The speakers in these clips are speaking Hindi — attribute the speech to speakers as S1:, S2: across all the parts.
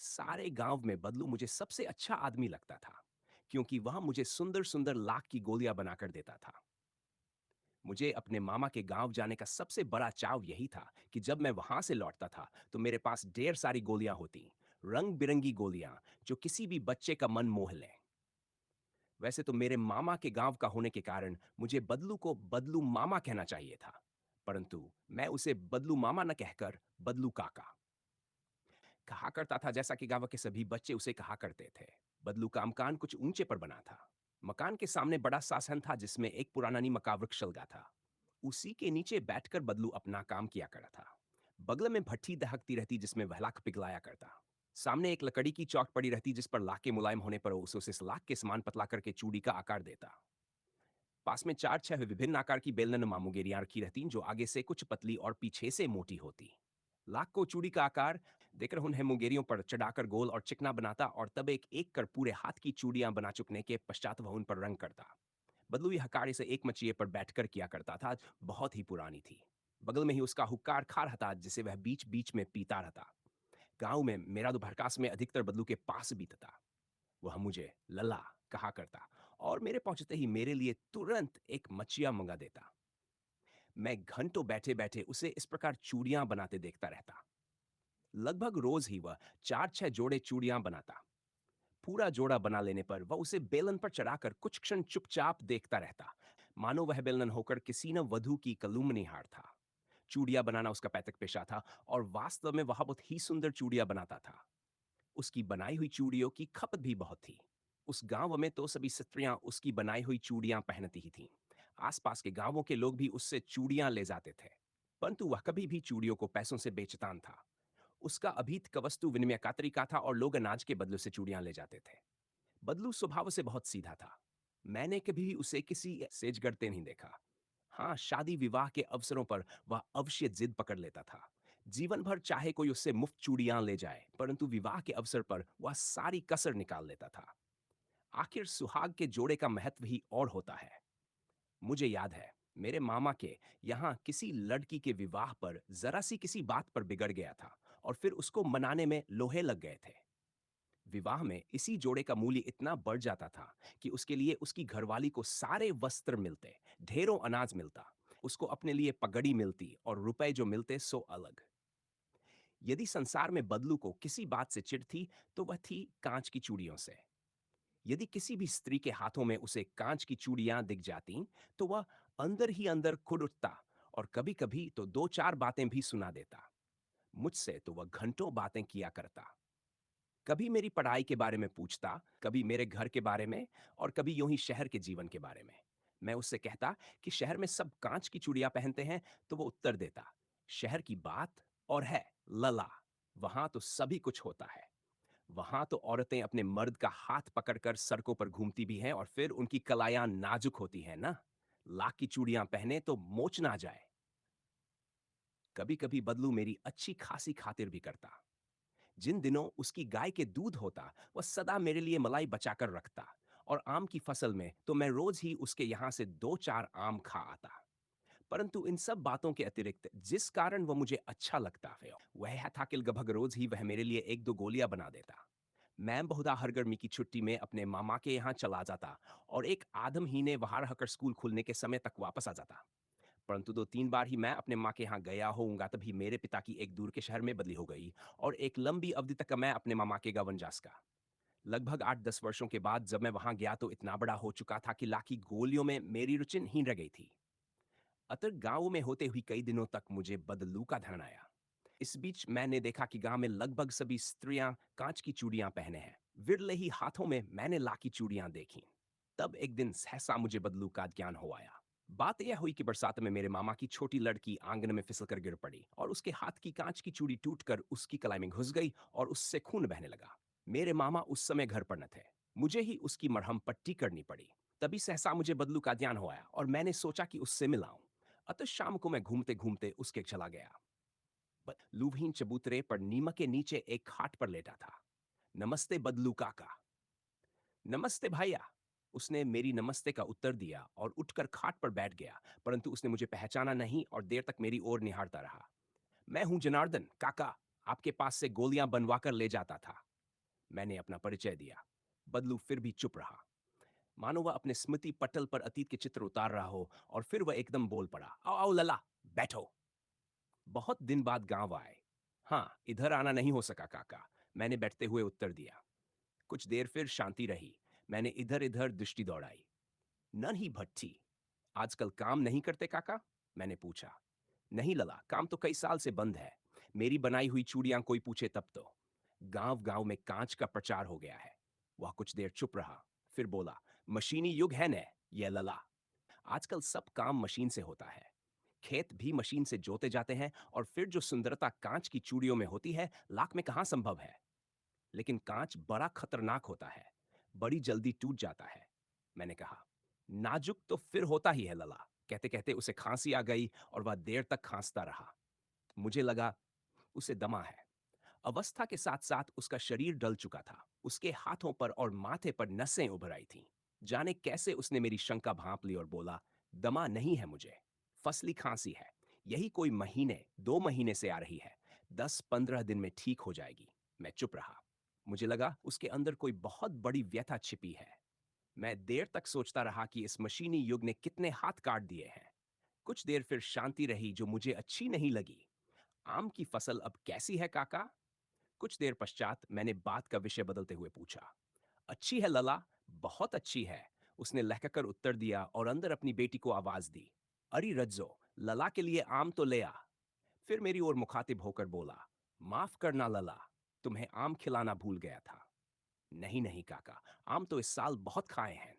S1: सारे गांव में बदलू मुझे सबसे अच्छा आदमी लगता था, क्योंकि वह मुझे सुंदर सुंदर लाख की गोलियां बनाकर देता था। मुझे अपने मामा के गांव जाने का सबसे बड़ा चाव यही था कि जब मैं वहां से लौटता था तो मेरे पास ढेर सारी गोलियां होती, रंग बिरंगी गोलियां जो किसी भी बच्चे का मन मोह लें। वैसे तो मेरे मामा के गांव का होने के कारण मुझे बदलू को बदलू मामा कहना चाहिए था, परंतु मैं उसे बदलू मामा न कहकर बदलू काका कहा करता था, जैसा कि गांव के सभी बच्चे उसे कहा करते थे। बदलू का मकान कुछ ऊंचे पर बना था। मकान के सामने बड़ा सासन था जिसमें एक पुराना नीम का वृक्ष लगा था। उसी के नीचे बैठकर बदलू अपना काम किया करता था। बगल में भट्ठी दहकती रहती जिसमें वह लाख पिघलाया करता। सामने एक लकड़ी की चौक पड़ी रहती जिस पर लाख के मुलायम होने पर उसे उस लाख के समान पतला करके चूड़ी का आकार देता। पास में चार छह विभिन्न आकार की बेलन मामूगेरियां रखी रहती जो आगे से कुछ पतली और पीछे से मोटी होती। लाख को चूड़ी का आकार देकर उन्हें मुंगेरियों पर चढ़ाकर गोल और चिकना बनाता और तब एक एक कर पूरे हाथ की चूड़ियां बना चुकने के पश्चात वह उन पर रंग करता। बदलू यह कार्य से एक मचिए पर बैठकर किया करता था, बहुत ही पुरानी थी। बगल में ही उसका हुक्कार खा रहता जिसे वह बीच बीच में पीता रहता। गांव में मेरा दोपहरकाश में अधिकतर बदलू के पास बीतता। वह मुझे लल्ला कहा करता और मेरे पहुंचते ही मेरे लिए तुरंत एक मचिया मंगा देता। मैं घंटों बैठे बैठे उसे इस प्रकार चूड़ियां बनाते देखता रहता। लगभग रोज ही वह चार छह जोड़े चूड़ियां बनाता। पूरा जोड़ा बना लेने पर वह उसे बेलन पर चढ़ाकर कुछ क्षण चुपचाप देखता रहता, मानो वह बेलन होकर किसी न वधु की कलूमनी हार था। चूड़ियां बनाना उसका पैतृक पेशा था और वास्तव में वह बहुत ही सुंदर चूड़ियां बनाता था। उसकी बनाई हुई चूड़ियों की खपत भी बहुत थी। उस गांव में तो सभी स्त्रियां उसकी बनाई हुई चूड़ियां पहनती ही थीं। आसपास के गांवों के लोग भी उससे चूड़ियां ले जाते थे, परंतु वह कभी भी चूड़ियों को पैसों से बेचता न था। उसका अभीत वस्तु विनिमय का तरीका था और लोग अनाज के बदले से चूड़ियां ले जाते थे। बदलू स्वभाव से बहुत सीधा था। मैंने कभी भी उसे किसी सेज गढ़ते नहीं देखा। हाँ, शादी विवाह के अवसरों पर वह अवश्य जिद पकड़ लेता था। जीवन भर चाहे कोई उससे मुफ्त चूड़ियां ले जाए, परंतु विवाह के अवसर पर वह सारी कसर निकाल लेता था। आखिर सुहाग के जोड़े का महत्व ही और होता है। मुझे याद है, मेरे मामा के यहाँ किसी लड़की के विवाह पर जरा सी किसी बात पर बिगड़ गया था और फिर उसको मनाने में लोहे लग गए थे। विवाह में इसी जोड़े का मूल्य इतना बढ़ जाता था कि उसके लिए उसकी घरवाली को सारे वस्त्र मिलते, ढेरों अनाज मिलता, उसको अपने लिए पगड़ी मिलती और रुपए जो मिलते सो अलग। यदि संसार में बदलू को किसी बात से चिढ़ थी तो वह थी कांच की चूड़ियों से। यदि किसी भी स्त्री के हाथों में उसे कांच की चूड़ियां दिख जाती तो वह अंदर ही अंदर खुद उठता और कभी कभी तो दो चार बातें भी सुना देता। मुझसे तो वह घंटों बातें किया करता। कभी मेरी पढ़ाई के बारे में पूछता, कभी मेरे घर के बारे में और कभी यूं ही शहर के जीवन के बारे में। मैं उससे कहता कि शहर में सब कांच की चूड़ियां पहनते हैं तो वो उत्तर देता, शहर की बात और है लला, वहां तो सभी कुछ होता है। वहां तो औरतें अपने मर्द का हाथ पकड़कर सड़कों पर घूमती भी हैं और फिर उनकी कलाइयां नाजुक होती हैं ना, लाख की चूड़ियां पहने तो मोच ना जाए। कभी कभी बदलू मेरी अच्छी खासी खातिर भी करता। जिन दिनों उसकी गाय के दूध होता वह सदा मेरे लिए मलाई बचाकर रखता और आम की फसल में तो मैं रोज ही उसके यहां से दो चार आम खा आता। परंतु इन सब बातों के अतिरिक्त जिस कारण वह मुझे अच्छा लगता है वह था कि लगभग रोज ही वह मेरे लिए एक दो गोलियां बना देता। मैं बहुधा हर गर्मी की छुट्टी में अपने मामा के यहाँ चला जाता और एक आधम ही ने वहां रहकर स्कूल खुलने के समय तक वापस आ जाता। परंतु 2-3 बार ही मैं अपने माँ के यहाँ गया होऊँगा तभी मेरे पिता की एक दूर के शहर में बदली हो गई और एक लंबी अवधि तक मैं अपने मामा के गाँव वनजास का। लगभग 8-10 वर्षों के बाद जब मैं वहाँ गया तो इतना बड़ा हो चुका था कि लाठी गोलियों में मेरी रुचि नहीं रह गई थी। अतः गाँव में होते हुए कई दिनों तक मुझे बदलू का ध्यान आया। इस बीच मैंने देखा कि गाँव में लगभग सभी स्त्रियाँ काँच की चूड़ियाँ पहने हैं। विरले ही हाथों में मैंने लाख चूड़ियाँ देखीं। तब एक दिन सहसा मुझे बदलू का ज्ञान हो आया। बात यह हुई कि बरसात में मेरे मामा की छोटी लड़की आंगन में फिसलकर गिर पड़ी और उसके हाथ की कांच की चूड़ी टूटकर उसकी कलाई में घुस गई और उससे खून बहने लगा। मेरे मामा उस समय घर पर न थे। मुझे ही उसकी मरहम पट्टी करनी पड़ी। तभी सहसा मुझे बदलू का ज्ञान हो आया और मैंने सोचा कि उससे मिलाऊं। अतः शाम को मैं घूमते घूमते उसके चला गया। लूहीन चबूतरे पर नीम के नीचे एक खाट पर लेटा था। नमस्ते बदलू काका। नमस्ते भैया। उसने मेरी नमस्ते का उत्तर दिया और उठकर खाट पर बैठ गया, परंतु उसने मुझे पहचाना नहीं और देर तक मेरी ओर निहारता रहा। मैं हूं जनार्दन काका, आपके पास से गोलियां बनवा कर ले जाता था। मैंने अपना परिचय दिया। बदलू फिर भी चुप रहा, मानो वह अपने स्मृति पटल पर अतीत के चित्र उतार रहा हो। और फिर वह एकदम बोल पड़ा, आओ आओ लला, बैठो। बहुत दिन बाद गांव आए। हाँ, इधर आना नहीं हो सका काका, मैंने बैठते हुए उत्तर दिया। कुछ देर फिर शांति रही। मैंने इधर इधर दृष्टि दौड़ाई। नन ही भट्टी। आजकल काम नहीं करते काका? मैंने पूछा। नहीं लला, काम तो कई साल से बंद है। मेरी बनाई हुई चूड़ियां कोई पूछे तब तो। गांव गांव में कांच का प्रचार हो गया है। वह कुछ देर चुप रहा, फिर बोला, मशीनी युग है न ये लला। आजकल सब काम मशीन से होता है। खेत भी मशीन से जोते जाते हैं, और फिर जो सुंदरता कांच की चूड़ियों में होती है, लाख में कहां संभव है। लेकिन कांच बड़ा खतरनाक होता है, बड़ी जल्दी टूट जाता है। मैंने कहा, नाजुक तो फिर होता ही है लला। कहते कहते उसे खांसी आ गई और वह देर तक खांसता रहा। मुझे लगा उसे दमा है। अवस्था के साथ साथ उसका शरीर डल चुका था। उसके हाथों पर और माथे पर नसें उभर आई थीं। जाने कैसे उसने मेरी शंका भांप ली और बोला, दमा नहीं है मुझे, फसली खांसी है। यही कोई महीने 2 महीने से आ रही है। 10-15 दिन में ठीक हो जाएगी। मैं चुप रहा। मुझे लगा उसके अंदर कोई बहुत बड़ी व्यथा छिपी है। मैं देर तक सोचता रहा कि इस मशीनी युग ने कितने हाथ काट दिए हैं। कुछ देर फिर शांति रही, जो मुझे अच्छी नहीं लगी। आम की फसल अब कैसी है काका? कुछ देर पश्चात मैंने बात का विषय बदलते हुए पूछा। अच्छी है लला, बहुत अच्छी है, उसने लहका कर उत्तर दिया और अंदर अपनी बेटी को आवाज दी। अरे रज्जो, लला के लिए आम तो ले आ। फिर मेरी ओर मुखातिब होकर बोला, माफ करना लला, तुम्हें आम खिलाना भूल गया था। नहीं नहीं काका, आम तो इस साल बहुत खाए हैं।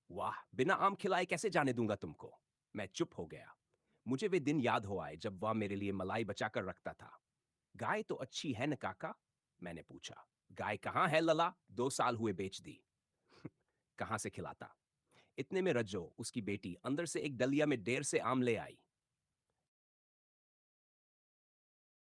S1: वाह, बिना आम खिलाए कैसे जाने दूंगा तुमको। मैं चुप हो गया। मुझे वे दिन याद हो आए जब वह मेरे लिए मलाई बचाकर रखता था। गाय तो अच्छी है न काका? मैंने पूछा। गाय कहाँ है लला, 2 साल हुए बेच दी। कहाँ से खिलाता। इतने में रज्जो, उसकी बेटी, अंदर से एक डलिया में ढेर से आम ले आई।